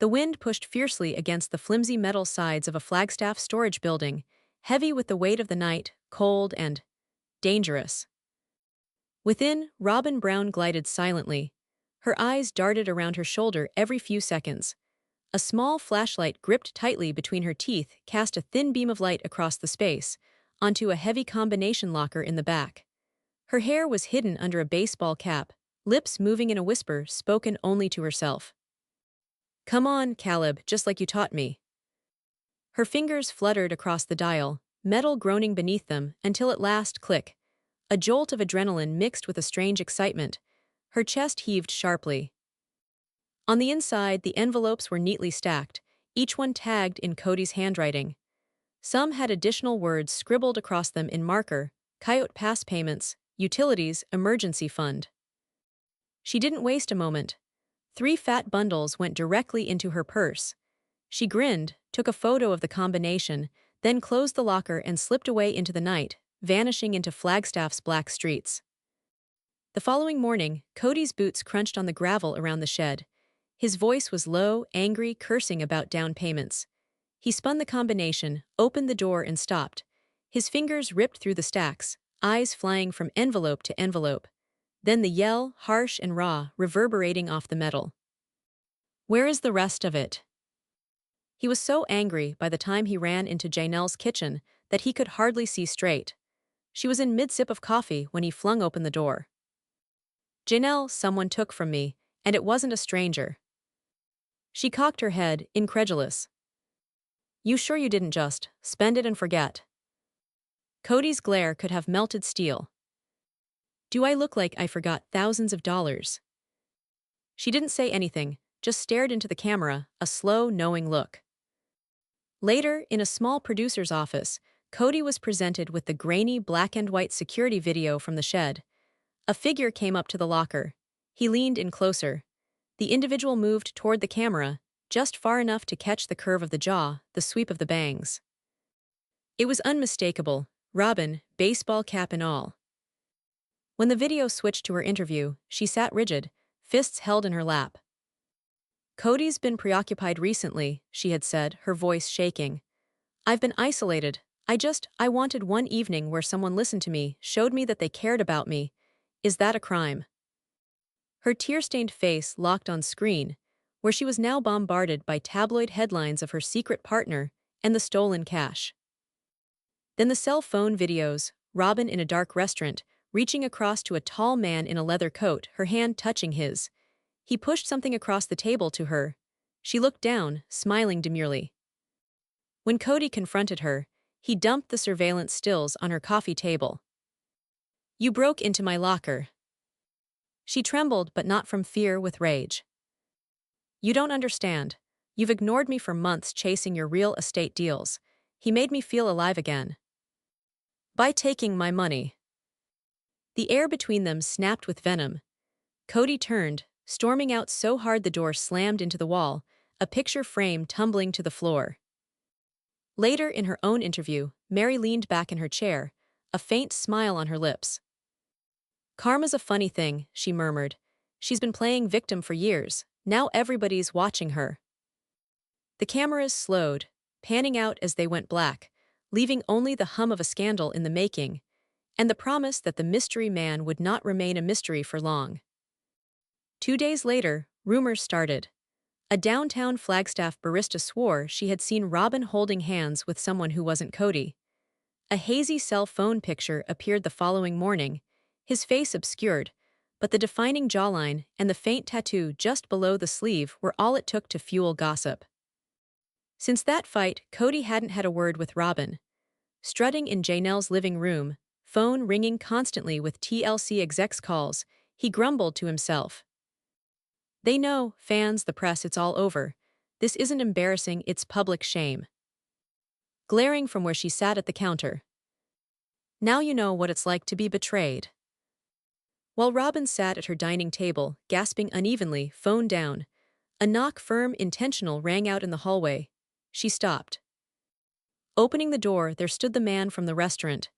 The wind pushed fiercely against the flimsy metal sides of a Flagstaff storage building, heavy with the weight of the night, cold and dangerous. Within, Robyn Brown glided silently. Her eyes darted around her shoulder every few seconds. A small flashlight gripped tightly between her teeth cast a thin beam of light across the space, onto a heavy combination locker in the back. Her hair was hidden under a baseball cap, lips moving in a whisper spoken only to herself. "Come on, Caleb, just like you taught me." Her fingers fluttered across the dial, metal groaning beneath them, until at last, click. A jolt of adrenaline mixed with a strange excitement. Her chest heaved sharply. On the inside, the envelopes were neatly stacked, each one tagged in Cody's handwriting. Some had additional words scribbled across them in marker: Coyote Pass payments, utilities, emergency fund. She didn't waste a moment. 3 fat bundles went directly into her purse. She grinned, took a photo of the combination, then closed the locker and slipped away into the night, vanishing into Flagstaff's black streets. The following morning, Cody's boots crunched on the gravel around the shed. His voice was low, angry, cursing about down payments. He spun the combination, opened the door and stopped. His fingers ripped through the stacks, eyes flying from envelope to envelope. Then the yell, harsh and raw, reverberating off the metal. "Where is the rest of it?" He was so angry by the time he ran into Janelle's kitchen that he could hardly see straight. She was in mid-sip of coffee when he flung open the door. "Janelle, someone took from me, and it wasn't a stranger." She cocked her head, incredulous. "You sure you didn't just spend it and forget?" Cody's glare could have melted steel. "Do I look like I forgot thousands of dollars?" She didn't say anything, just stared into the camera, a slow, knowing look. Later, in a small producer's office, Cody was presented with the grainy black-and-white security video from the shed. A figure came up to the locker. He leaned in closer. The individual moved toward the camera, just far enough to catch the curve of the jaw, the sweep of the bangs. It was unmistakable, Robyn, baseball cap and all. When the video switched to her interview, she sat rigid, fists held in her lap. "Cody's been preoccupied recently," she had said, her voice shaking. "I've been isolated. I wanted one evening where someone listened to me, showed me that they cared about me. Is that a crime?" Her tear-stained face locked on screen, where she was now bombarded by tabloid headlines of her secret partner and the stolen cash. Then the cell phone videos, Robyn in a dark restaurant, reaching across to a tall man in a leather coat, her hand touching his. He pushed something across the table to her. She looked down, smiling demurely. When Cody confronted her, he dumped the surveillance stills on her coffee table. "You broke into my locker." She trembled, but not from fear, with rage. "You don't understand. You've ignored me for months chasing your real estate deals. He made me feel alive again. By taking my money." The air between them snapped with venom. Cody turned, storming out so hard the door slammed into the wall, a picture frame tumbling to the floor. Later in her own interview, Mary leaned back in her chair, a faint smile on her lips. "Karma's a funny thing," she murmured. "She's been playing victim for years. Now everybody's watching her." The cameras slowed, panning out as they went black, leaving only the hum of a scandal in the making, and the promise that the mystery man would not remain a mystery for long. 2 days later, rumors started. A downtown Flagstaff barista swore she had seen Robyn holding hands with someone who wasn't Cody. A hazy cell phone picture appeared the following morning, his face obscured, but the defining jawline and the faint tattoo just below the sleeve were all it took to fuel gossip. Since that fight, Cody hadn't had a word with Robyn. Strutting in Janelle's living room, phone ringing constantly with TLC execs calls, he grumbled to himself. "They know, fans, the press, it's all over. This isn't embarrassing, it's public shame." Glaring from where she sat at the counter. "Now you know what it's like to be betrayed." While Robyn sat at her dining table, gasping unevenly, phone down, a knock, firm, intentional, rang out in the hallway. She stopped. Opening the door, there stood the man from the restaurant.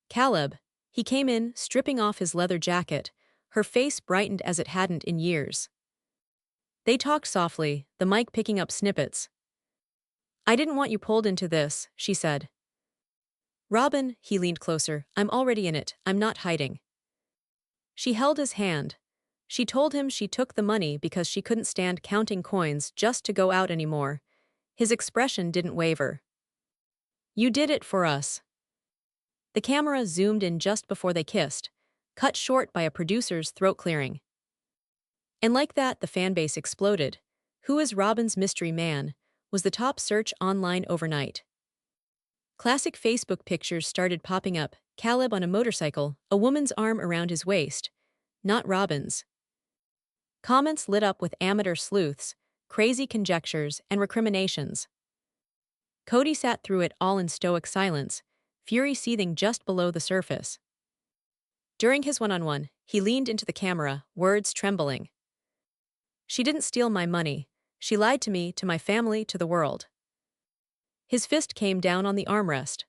Caleb. He came in, stripping off his leather jacket. Her face brightened as it hadn't in years. They talked softly, the mic picking up snippets. "I didn't want you pulled into this," she said. "Robyn," he leaned closer, "I'm already in it, I'm not hiding." She held his hand. She told him she took the money because she couldn't stand counting coins just to go out anymore. His expression didn't waver. "You did it for us." The camera zoomed in just before they kissed, cut short by a producer's throat clearing. And like that, the fanbase exploded. "Who is Robyn's mystery man?" was the top search online overnight. Classic Facebook pictures started popping up, Caleb on a motorcycle, a woman's arm around his waist. Not Robyn's. Comments lit up with amateur sleuths, crazy conjectures, and recriminations. Cody sat through it all in stoic silence, fury seething just below the surface. During his one-on-one, he leaned into the camera, words trembling. "She didn't steal my money. She lied to me, to my family, to the world." His fist came down on the armrest.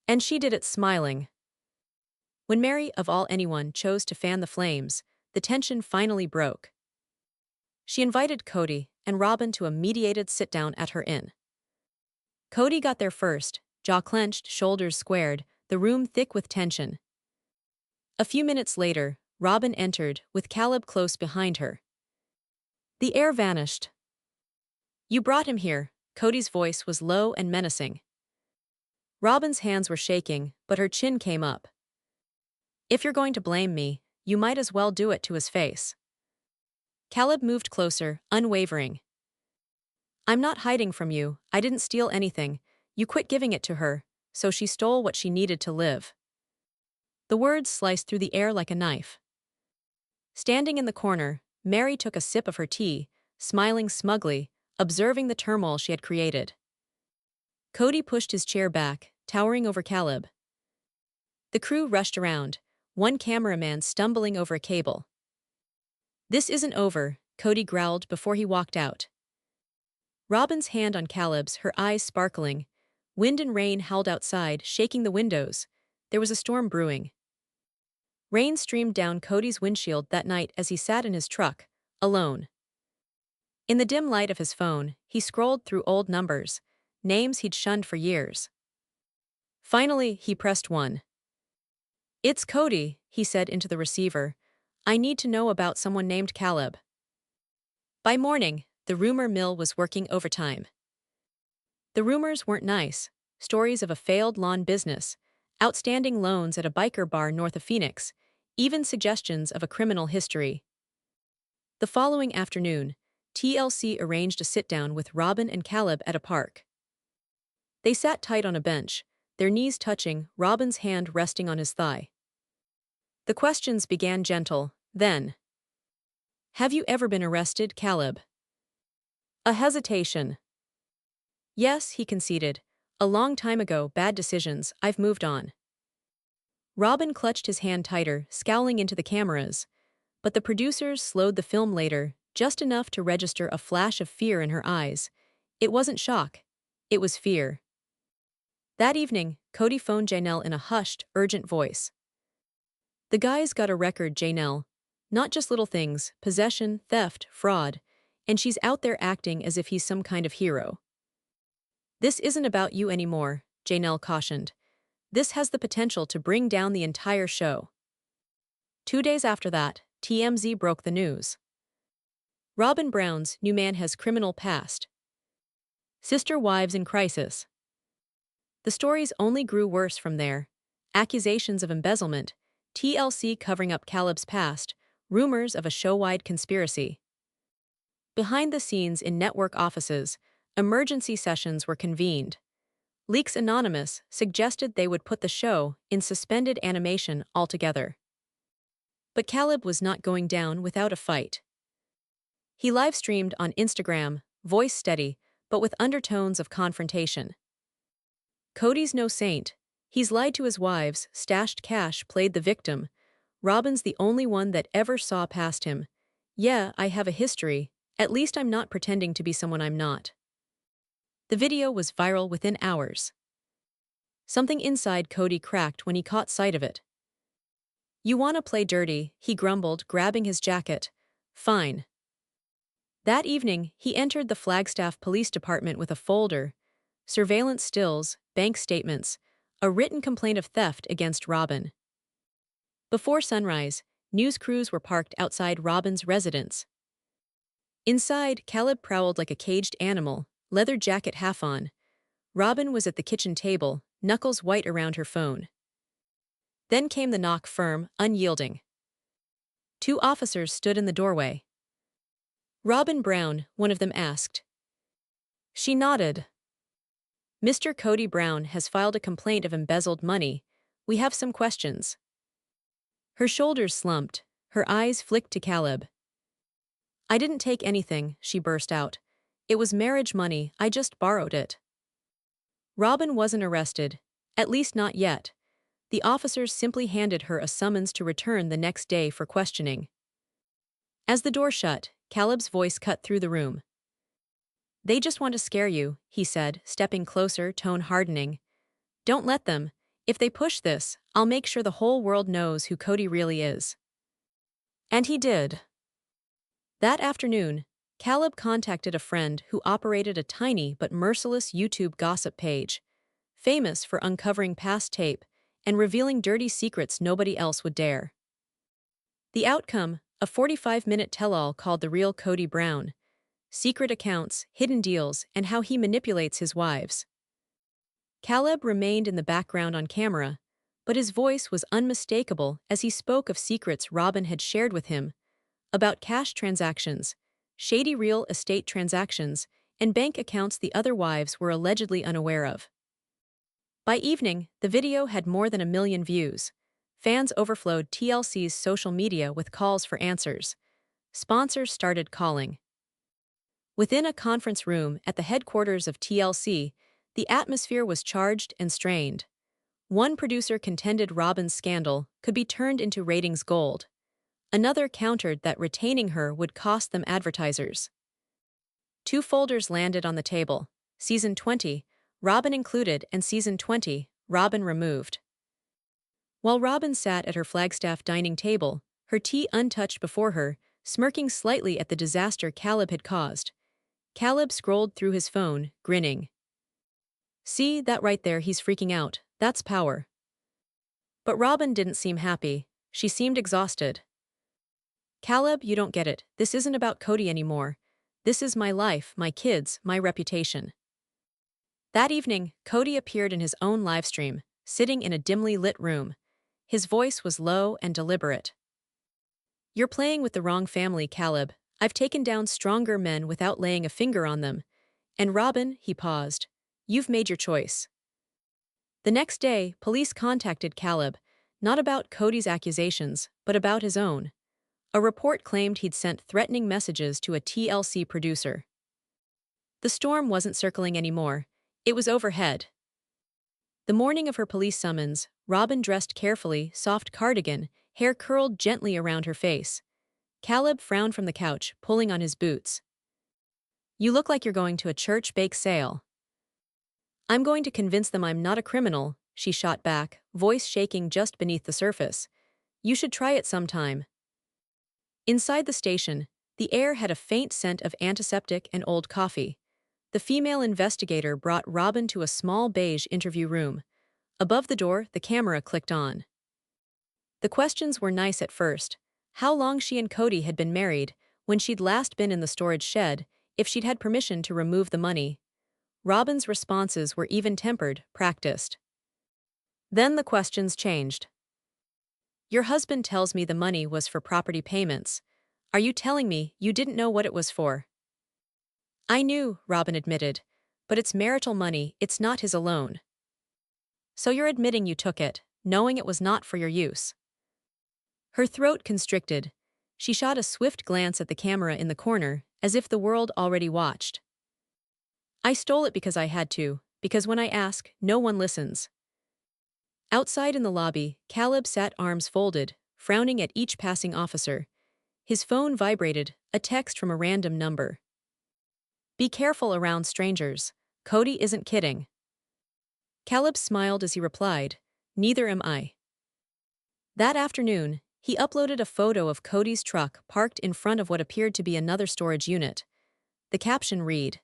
And she did it smiling. When Mary, of all anyone, chose to fan the flames, the tension finally broke. She invited Cody and Robyn to a mediated sit-down at her inn. Cody got there first, jaw clenched, shoulders squared, the room thick with tension. A few minutes later, Robyn entered, with Caleb close behind her. The air vanished. "You brought him here." Cody's voice was low and menacing. Robyn's hands were shaking, but her chin came up. "If you're going to blame me, you might as well do it to his face." Caleb moved closer, unwavering. "I'm not hiding from you, I didn't steal anything. You quit giving it to her, so she stole what she needed to live." The words sliced through the air like a knife. Standing in the corner, Mary took a sip of her tea, smiling smugly, observing the turmoil she had created. Cody pushed his chair back, towering over Caleb. The crew rushed around, one cameraman stumbling over a cable. "This isn't over," Cody growled before he walked out. Robyn's hand on Caleb's, her eyes sparkling. Wind and rain howled outside, shaking the windows. There was a storm brewing. Rain streamed down Cody's windshield that night as he sat in his truck, alone. In the dim light of his phone, he scrolled through old numbers, names he'd shunned for years. Finally, he pressed one. "It's Cody," he said into the receiver. "I need to know about someone named Caleb." By morning, the rumor mill was working overtime. The rumors weren't nice. Stories of a failed lawn business, outstanding loans at a biker bar north of Phoenix, even suggestions of a criminal history. The following afternoon, TLC arranged a sit-down with Robyn and Caleb at a park. They sat tight on a bench, their knees touching, Robyn's hand resting on his thigh. The questions began gentle, then. "Have you ever been arrested, Caleb?" A hesitation. "Yes," he conceded. "A long time ago, bad decisions, I've moved on." Robyn clutched his hand tighter, scowling into the cameras. But the producers slowed the film later, just enough to register a flash of fear in her eyes. It wasn't shock. It was fear. That evening, Cody phoned Janelle in a hushed, urgent voice. "The guy's got a record, Janelle. Not just little things, possession, theft, fraud. And she's out there acting as if he's some kind of hero." "This isn't about you anymore," Janelle cautioned. "This has the potential to bring down the entire show." 2 days after that, TMZ broke the news. Robyn Brown's new man has criminal past. Sister wives in crisis. The stories only grew worse from there. Accusations of embezzlement, TLC covering up Caleb's past, rumors of a show-wide conspiracy. Behind the scenes in network offices, emergency sessions were convened. Leaks Anonymous suggested they would put the show in suspended animation altogether. But Caleb was not going down without a fight. He live-streamed on Instagram, voice steady, but with undertones of confrontation. "Cody's no saint. He's lied to his wives, stashed cash, played the victim. Robyn's the only one that ever saw past him. Yeah, I have a history. At least I'm not pretending to be someone I'm not." The video was viral within hours. Something inside Cody cracked when he caught sight of it. "You wanna play dirty," he grumbled, grabbing his jacket. "Fine. That evening, he entered the Flagstaff Police Department with a folder, surveillance stills, bank statements, a written complaint of theft against Robyn. Before sunrise, news crews were parked outside Robyn's residence. Inside, Caleb prowled like a caged animal, leather jacket half on. Robyn was at the kitchen table, knuckles white around her phone. Then came the knock, firm, unyielding. Two officers stood in the doorway. "Robyn Brown," one of them asked. She nodded. "Mr. Cody Brown has filed a complaint of embezzled money. We have some questions." Her shoulders slumped, her eyes flicked to Caleb. "I didn't take anything," she burst out. "It was marriage money, I just borrowed it." Robyn wasn't arrested, at least not yet. The officers simply handed her a summons to return the next day for questioning. As the door shut, Caleb's voice cut through the room. "They just want to scare you," he said, stepping closer, tone hardening. "Don't let them. If they push this, I'll make sure the whole world knows who Cody really is." And he did. That afternoon, Caleb contacted a friend who operated a tiny but merciless YouTube gossip page, famous for uncovering past tape and revealing dirty secrets nobody else would dare. The outcome, a 45-minute tell-all called The Real Cody Brown: Secret Accounts, Hidden Deals, and How He Manipulates His Wives. Caleb remained in the background on camera, but his voice was unmistakable as he spoke of secrets Robyn had shared with him, about cash transactions, shady real estate transactions, and bank accounts the other wives were allegedly unaware of. By evening, the video had more than 1 million views. Fans overflowed TLC's social media with calls for answers. Sponsors started calling. Within a conference room at the headquarters of TLC, the atmosphere was charged and strained. One producer contended Robyn's scandal could be turned into ratings gold. Another countered that retaining her would cost them advertisers. Two folders landed on the table: Season 20, Robyn included, and Season 20, Robyn removed. While Robyn sat at her Flagstaff dining table, her tea untouched before her, smirking slightly at the disaster Caleb had caused, Caleb scrolled through his phone, grinning. "See, that right there, he's freaking out. That's power." But Robyn didn't seem happy. She seemed exhausted. "Caleb, you don't get it. This isn't about Cody anymore. This is my life, my kids, my reputation." That evening, Cody appeared in his own livestream, sitting in a dimly lit room. His voice was low and deliberate. "You're playing with the wrong family, Caleb. I've taken down stronger men without laying a finger on them. And Robyn," he paused, "you've made your choice." The next day, police contacted Caleb, not about Cody's accusations, but about his own. A report claimed he'd sent threatening messages to a TLC producer. The storm wasn't circling anymore. It was overhead. The morning of her police summons, Robyn dressed carefully, soft cardigan, hair curled gently around her face. Caleb frowned from the couch, pulling on his boots. "You look like you're going to a church bake sale." "I'm going to convince them I'm not a criminal," she shot back, voice shaking just beneath the surface. "You should try it sometime." Inside the station, the air had a faint scent of antiseptic and old coffee. The female investigator brought Robyn to a small beige interview room. Above the door, the camera clicked on. The questions were nice at first: how long she and Cody had been married, when she'd last been in the storage shed, if she'd had permission to remove the money. Robyn's responses were even-tempered, practiced. Then the questions changed. "Your husband tells me the money was for property payments. Are you telling me you didn't know what it was for?" "I knew," Robyn admitted, "but it's marital money, it's not his alone." "So you're admitting you took it, knowing it was not for your use?" Her throat constricted. She shot a swift glance at the camera in the corner, as if the world already watched. "I stole it because I had to, because when I ask, no one listens." Outside in the lobby, Caleb sat arms folded, frowning at each passing officer. His phone vibrated, a text from a random number. "Be careful around strangers. Cody isn't kidding." Caleb smiled as he replied, "Neither am I." That afternoon, he uploaded a photo of Cody's truck parked in front of what appeared to be another storage unit. The caption read,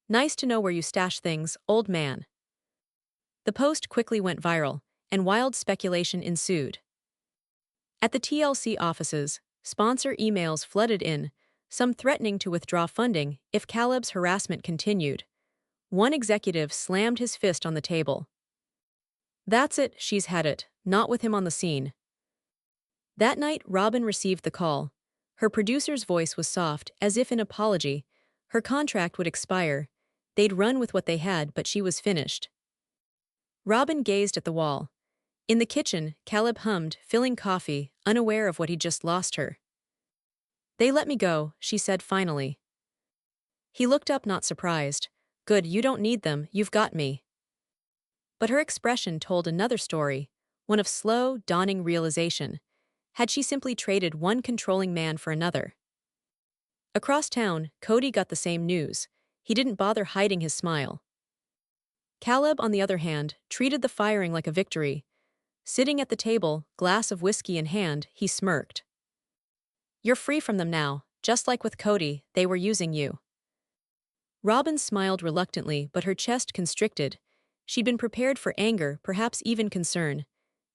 "Nice to know where you stash things, old man." The post quickly went viral, and wild speculation ensued. At the TLC offices, sponsor emails flooded in, some threatening to withdraw funding if Caleb's harassment continued. One executive slammed his fist on the table. "That's it, she's had it, not with him on the scene." That night, Robyn received the call. Her producer's voice was soft, as if in apology. Her contract would expire. They'd run with what they had, but she was finished. Robyn gazed at the wall. In the kitchen, Caleb hummed, filling coffee, unaware of what he'd just lost her. "They let me go," she said finally. He looked up, not surprised. "Good, you don't need them, you've got me." But her expression told another story, one of slow, dawning realization. Had she simply traded one controlling man for another? Across town, Cody got the same news. He didn't bother hiding his smile. Caleb, on the other hand, treated the firing like a victory. Sitting at the table, glass of whiskey in hand, he smirked. "You're free from them now, just like with Cody, they were using you." Robyn smiled reluctantly, but her chest constricted. She'd been prepared for anger, perhaps even concern.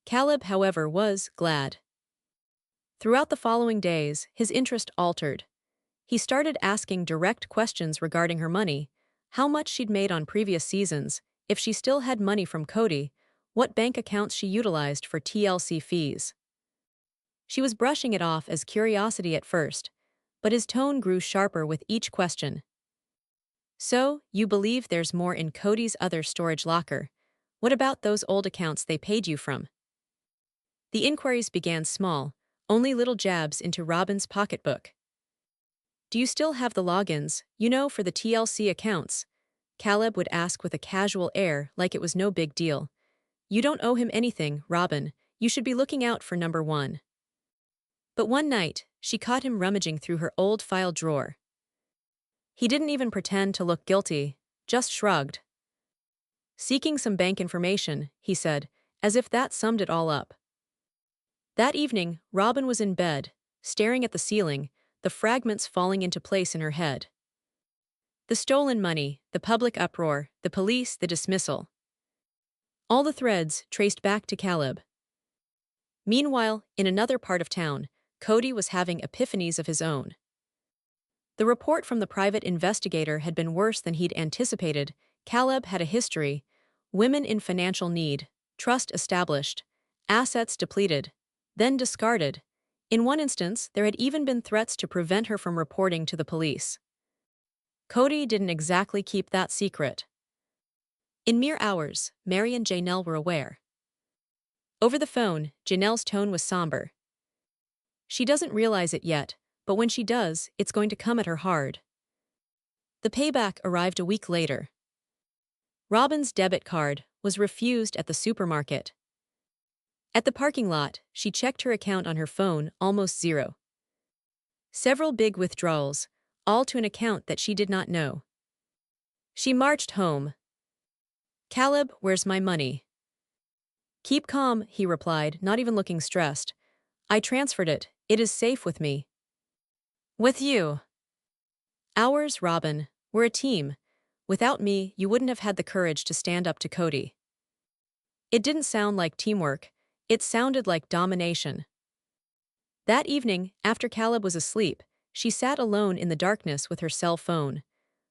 Caleb, however, was glad. Throughout the following days, his interest altered. He started asking direct questions regarding her money, how much she'd made on previous seasons, if she still had money from Cody, what bank accounts she utilized for TLC fees. She was brushing it off as curiosity at first, but his tone grew sharper with each question. "So, you believe there's more in Cody's other storage locker? What about those old accounts they paid you from?" The inquiries began small, only little jabs into Robyn's pocketbook. "Do you still have the logins, for the TLC accounts?" Caleb would ask with a casual air, like it was no big deal. "You don't owe him anything, Robyn. You should be looking out for number one." But one night, she caught him rummaging through her old file drawer. He didn't even pretend to look guilty, just shrugged. "Seeking some bank information," he said, as if that summed it all up. That evening, Robyn was in bed, staring at the ceiling, the fragments falling into place in her head. The stolen money, the public uproar, the police, the dismissal. All the threads traced back to Caleb. Meanwhile, in another part of town, Cody was having epiphanies of his own. The report from the private investigator had been worse than he'd anticipated. Caleb had a history: women in financial need, trust established, assets depleted, then discarded. In one instance, there had even been threats to prevent her from reporting to the police. Cody didn't exactly keep that secret. In mere hours, Mary and Janelle were aware. Over the phone, Janelle's tone was somber. "She doesn't realize it yet, but when she does, it's going to come at her hard." The payback arrived a week later. Robyn's debit card was refused at the supermarket. At the parking lot, she checked her account on her phone, almost zero. Several big withdrawals, all to an account that she did not know. She marched home. "Caleb, where's my money?" "Keep calm," he replied, not even looking stressed. "I transferred it. It is safe with me." "With you?" "Ours, Robyn. We're a team. Without me, you wouldn't have had the courage to stand up to Cody." It didn't sound like teamwork. It sounded like domination. That evening, after Caleb was asleep, she sat alone in the darkness with her cell phone.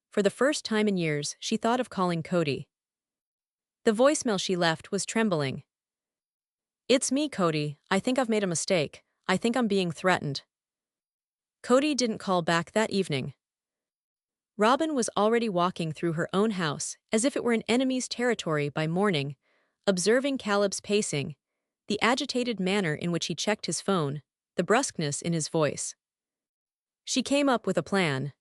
For the first time in years, she thought of calling Cody. The voicemail she left was trembling. "It's me, Cody. I think I've made a mistake. I think I'm being threatened." Cody didn't call back that evening. Robyn was already walking through her own house, as if it were an enemy's territory by morning, observing Caleb's pacing, the agitated manner in which he checked his phone, the brusqueness in his voice. She came up with a plan.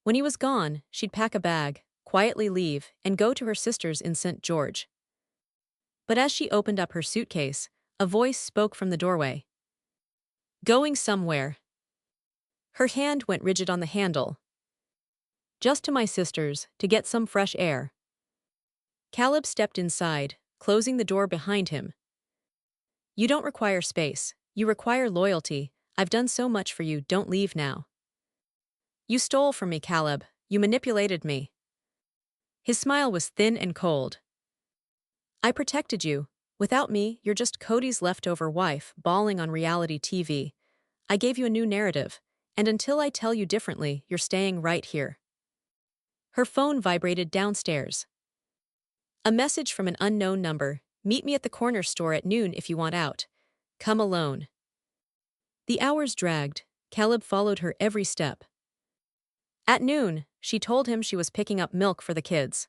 When he was gone, she'd pack a bag, quietly leave, and go to her sister's in St. George. But as she opened up her suitcase, a voice spoke from the doorway. "Going somewhere." Her hand went rigid on the handle. "Just to my sister's, to get some fresh air." Caleb stepped inside, closing the door behind him. "You don't require space. You require loyalty. I've done so much for you, don't leave now." You stole from me, Caleb. You manipulated me. His smile was thin and cold. I protected you. Without me, you're just Cody's leftover wife, bawling on reality TV. I gave you a new narrative, and until I tell you differently, you're staying right here. Her phone vibrated downstairs. A message from an unknown number. Meet me at the corner store at noon if you want out. Come alone. The hours dragged. Caleb followed her every step. At noon, she told him she was picking up milk for the kids.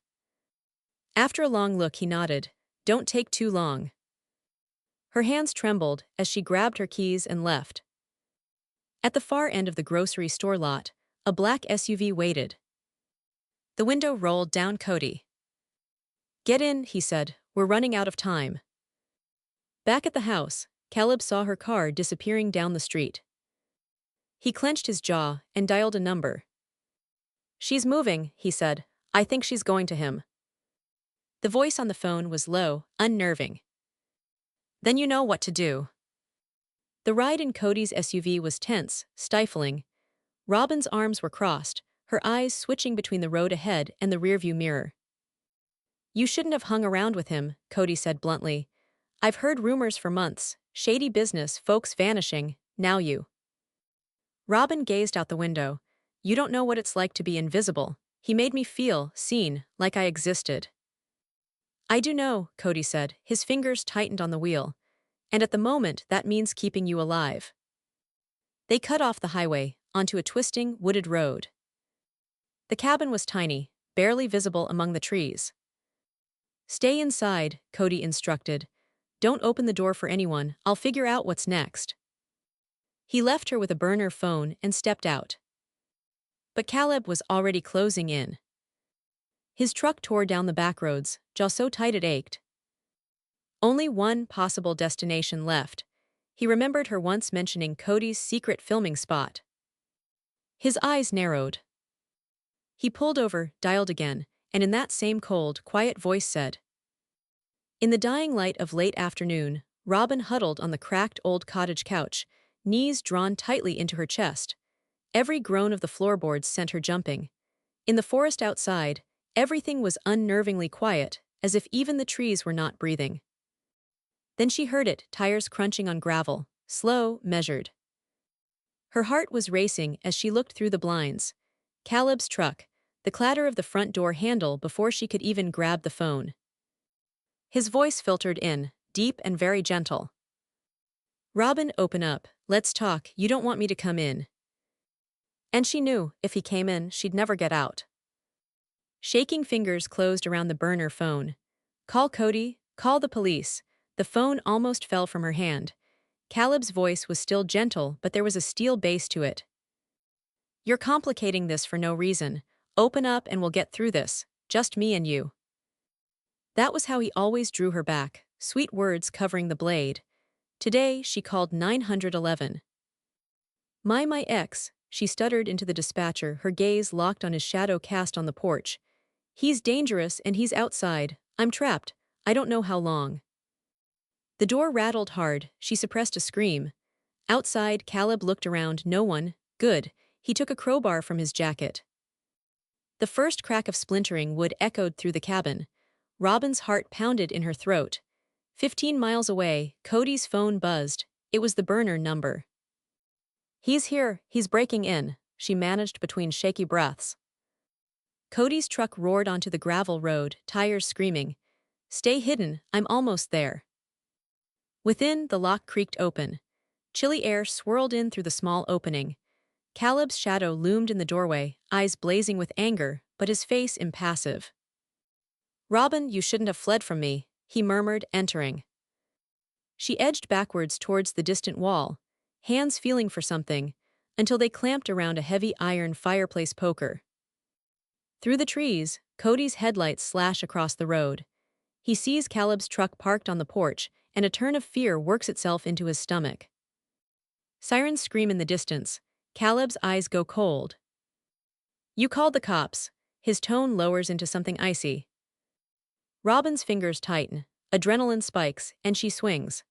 After a long look, he nodded. Don't take too long. Her hands trembled as she grabbed her keys and left. At the far end of the grocery store lot, a black SUV waited. The window rolled down. Cody. Get in, he said. We're running out of time. Back at the house, Caleb saw her car disappearing down the street. He clenched his jaw and dialed a number. She's moving, he said. I think she's going to him. The voice on the phone was low, unnerving. Then you know what to do. The ride in Cody's SUV was tense, stifling. Robyn's arms were crossed, her eyes switching between the road ahead and the rearview mirror. You shouldn't have hung around with him, Cody said bluntly. I've heard rumors for months, shady business, folks vanishing, now you. Robyn gazed out the window. You don't know what it's like to be invisible. He made me feel seen, like I existed. I do know, Cody said, his fingers tightened on the wheel. And at the moment, that means keeping you alive. They cut off the highway, onto a twisting, wooded road. The cabin was tiny, barely visible among the trees. Stay inside, Cody instructed. Don't open the door for anyone, I'll figure out what's next. He left her with a burner phone and stepped out. But Caleb was already closing in. His truck tore down the back roads, jaw so tight it ached. Only one possible destination left. He remembered her once mentioning Cody's secret filming spot. His eyes narrowed. He pulled over, dialed again, and in that same cold, quiet voice said. In the dying light of late afternoon, Robyn huddled on the cracked old cottage couch, knees drawn tightly into her chest. Every groan of the floorboards sent her jumping. In the forest outside, everything was unnervingly quiet, as if even the trees were not breathing. Then she heard it, tires crunching on gravel, slow, measured. Her heart was racing as she looked through the blinds. Caleb's truck, the clatter of the front door handle before she could even grab the phone. His voice filtered in, deep and very gentle. Robyn, open up, let's talk, you don't want me to come in. And she knew, if he came in, she'd never get out. Shaking fingers closed around the burner phone. Call Cody, call the police. The phone almost fell from her hand. Caleb's voice was still gentle, but there was a steel base to it. You're complicating this for no reason. Open up and we'll get through this, just me and you. That was how he always drew her back, sweet words covering the blade. Today, she called 911. My ex, she stuttered into the dispatcher, her gaze locked on his shadow cast on the porch. He's dangerous and he's outside. I'm trapped. I don't know how long. The door rattled hard, she suppressed a scream. Outside, Caleb looked around, no one. Good. He took a crowbar from his jacket. The first crack of splintering wood echoed through the cabin. Robyn's heart pounded in her throat. 15 miles away, Cody's phone buzzed. It was the burner number. He's here, he's breaking in, she managed between shaky breaths. Cody's truck roared onto the gravel road, tires screaming. Stay hidden, I'm almost there. Within, the lock creaked open. Chilly air swirled in through the small opening. Caleb's shadow loomed in the doorway, eyes blazing with anger, but his face impassive. Robyn, you shouldn't have fled from me, he murmured, entering. She edged backwards towards the distant wall, hands feeling for something, until they clamped around a heavy iron fireplace poker. Through the trees, Cody's headlights slash across the road. He sees Caleb's truck parked on the porch, and a turn of fear works itself into his stomach. Sirens scream in the distance. Caleb's eyes go cold. You called the cops. His tone lowers into something icy. Robyn's fingers tighten, adrenaline spikes, and she swings.